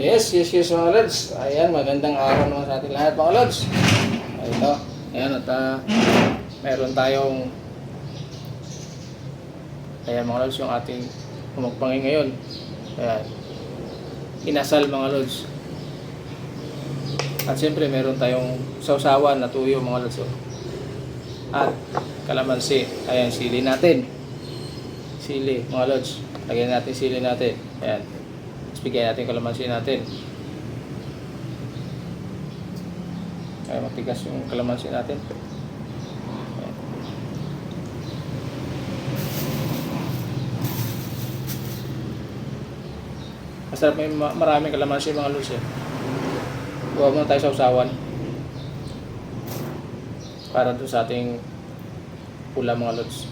Yes, yes, yes mga lods. Ayan, magandang araw naman sa ating lahat mga lods. Ito, ayan at meron tayong ayan mga lods yung ating humagpangin ngayon. Ayan, inasal mga lods. At siyempre meron tayong sausawan na tuyo mga lods. At kalamansi, ayan sili natin. Sili mga lods. Lagyan natin sili natin. Ayan. Bigyan natin kalamansi natin. Kaya matigas yung kalamansi natin. Ayan. Masarap may maraming kalamansi mga lods eh. Huwag muna tayo sa usawan. Para dun sa ating pula mga lods.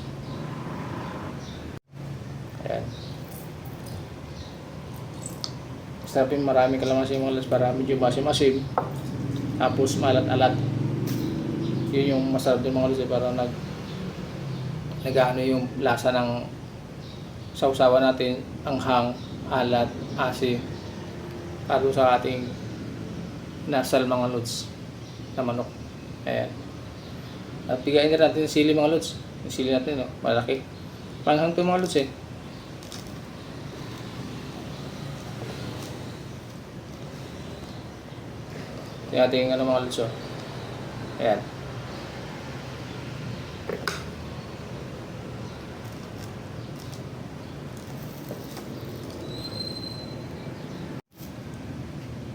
Ayan. Masarap yung maraming kalamansi mga lods para medyo masim-masim. Tapos malat-alat. Yun yung masarap din mga lods para nag-ano yung lasa ng sausawan natin, anghang, alat, asim. Para sa ating nasal mga lods na manok. Ayan. At bigayin na natin yung sili mga lods. Yung sili natin, no? Malaki. Panghang to mga lods eh. Yung ating ano mga lods oh. Ayan.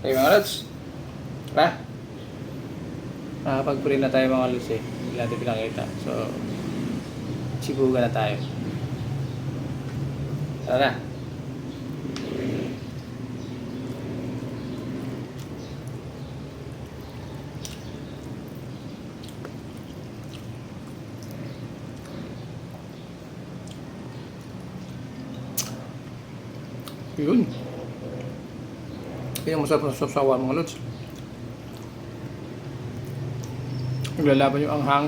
Okay mga lods. Tara. Nakapag-pray na tayo mga lods eh. Hindi natin pinakita. So, sibugan na tayo. Tara na. Yun. Yan ang masarap na sausawan mga lods. Naglalaban yung anghang,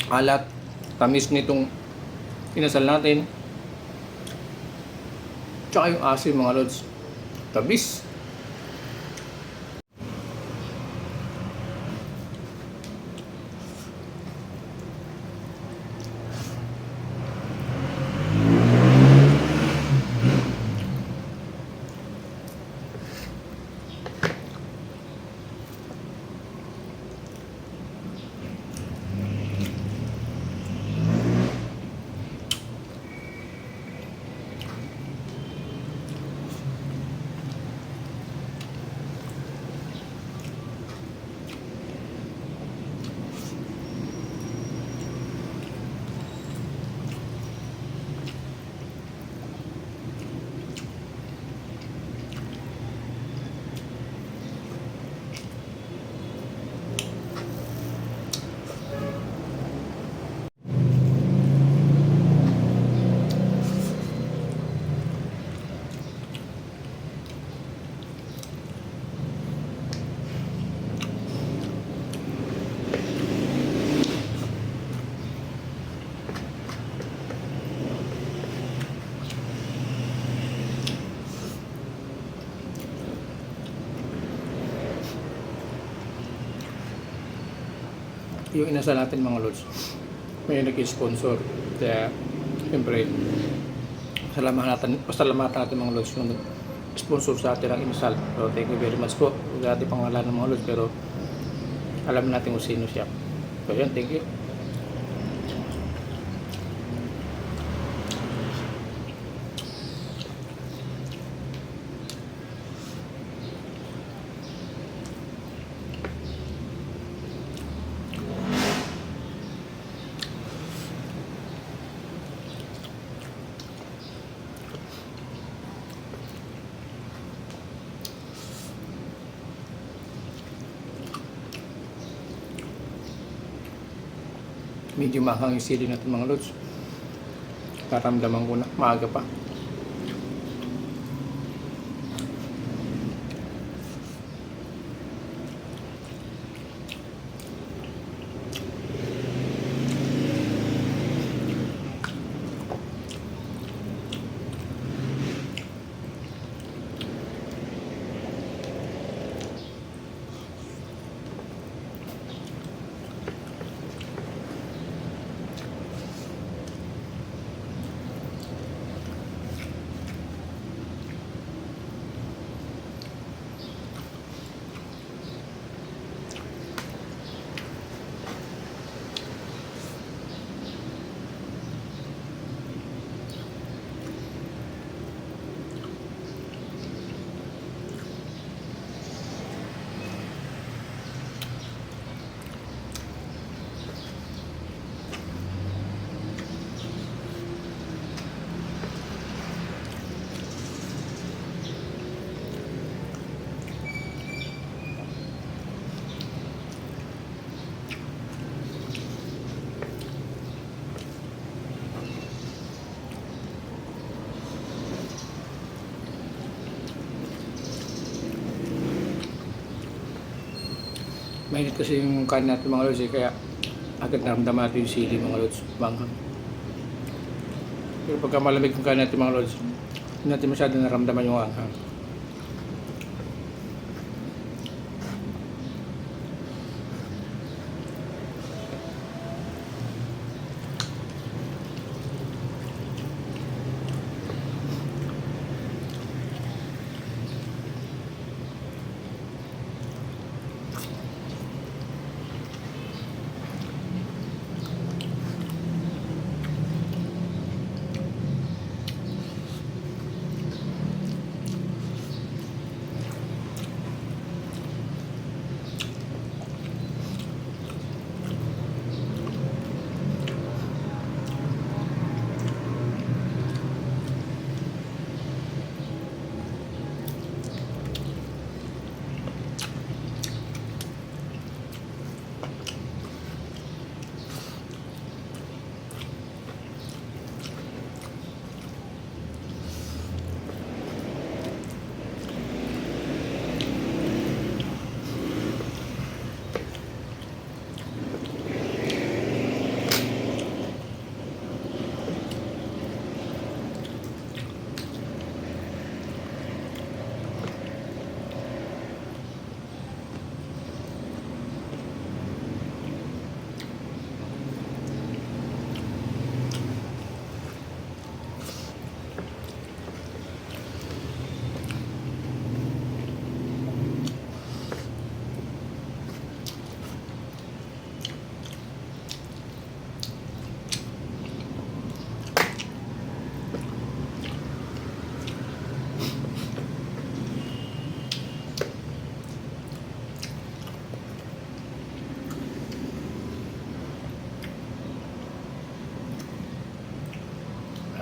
alat, tamis nitong inasal natin. Tsaka yung asim mga lods. Tamis. Yung inasal natin mga lods, may nag-sponsor. Kaya, siyempre, pasalamatan natin mga lods yung sponsor sa atin ng inasal. So, thank you very much po. Huwag natin pangalan ng mga lods, pero alam natin kung sino siya. So, yun, thank you. Medyo mahang yung sili natin mga lods. Karamdaman ko na, maaga pa. Mainit kasi yung kanin natin mga lods kaya agad naramdaman natin yung sili mga lods, manghang. Pero pagka malamig yung kanin natin mga lods, hindi natin masyado naramdaman yung anghang.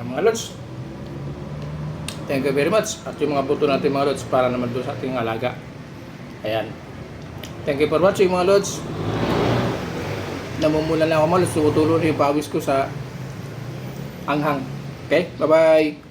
Mga lods, thank you very much. At yung mga buto natin mga lods para naman doon sa ating alaga. Ayan, thank you for watching mga lods. Namumula na ako mga lods, tutulo na yung pawis ko sa anghang. Okay, bye bye.